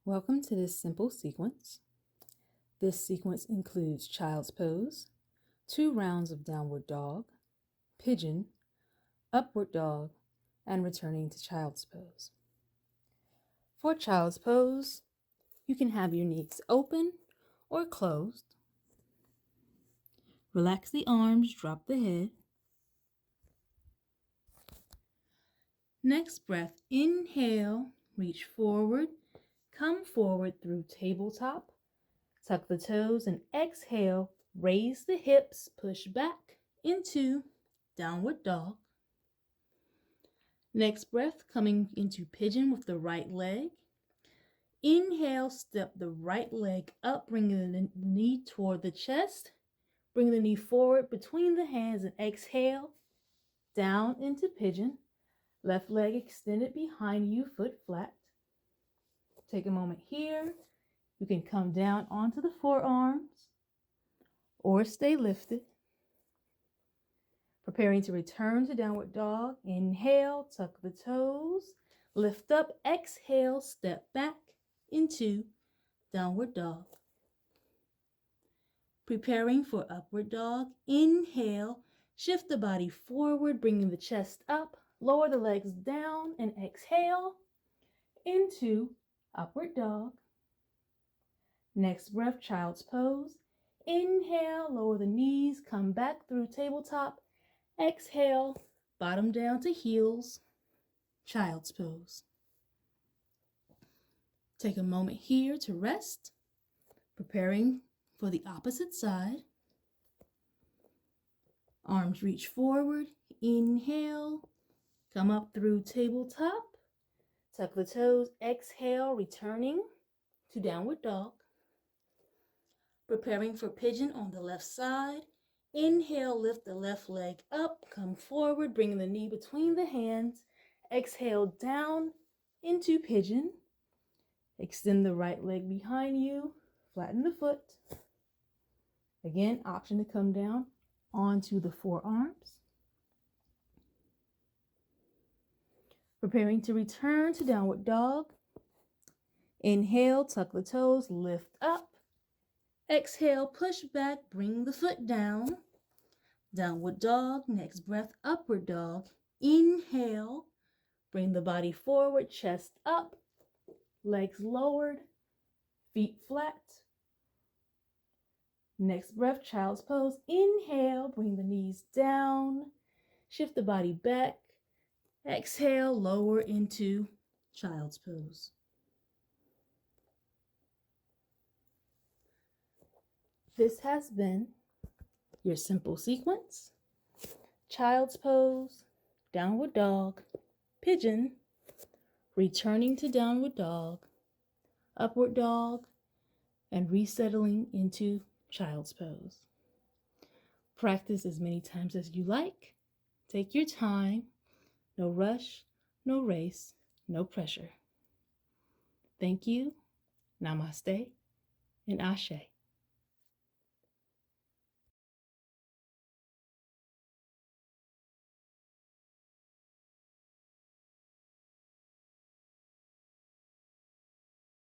Welcome to this simple sequence. This sequence includes child's pose, 2 rounds of downward dog, pigeon, upward dog, and returning to child's pose. For child's pose, you can have your knees open or closed. Relax the arms, drop the head. Next breath, inhale, reach forward, come forward through tabletop, tuck the toes, and exhale, raise the hips, push back into downward dog. Next breath, coming into pigeon with the right leg. Inhale, step the right leg up, bringing the knee toward the chest. Bring the knee forward between the hands and exhale, down into pigeon. Left leg extended behind you, foot flat. Take a moment here. You can come down onto the forearms or stay lifted. Preparing to return to downward dog. Inhale, tuck the toes, lift up, exhale, step back into downward dog. Preparing for upward dog. Inhale, shift the body forward, bringing the chest up, lower the legs down, and exhale into upward dog. Next breath, child's pose. Inhale, lower the knees, come back through tabletop. Exhale, bottom down to heels, child's pose. Take a moment here to rest, preparing for the opposite side. Arms reach forward, inhale, come up through tabletop, tuck the toes, exhale, returning to downward dog. Preparing for pigeon on the left side. Inhale, lift the left leg up, come forward, bring the knee between the hands. Exhale, down into pigeon. Extend the right leg behind you, flatten the foot. Again, option to come down onto the forearms. Preparing to return to downward dog. Inhale, tuck the toes, lift up. Exhale, push back, bring the foot down. Downward dog. Next breath, upward dog. Inhale, bring the body forward, chest up, legs lowered, feet flat. Next breath, child's pose. Inhale, bring the knees down, shift the body back. Exhale, lower into child's pose. This has been your simple sequence: child's pose, downward dog, pigeon, returning to downward dog, upward dog, and resettling into child's pose. Practice as many times as you like. Take your time. No rush, no race, no pressure. Thank you. Namaste and Ashe.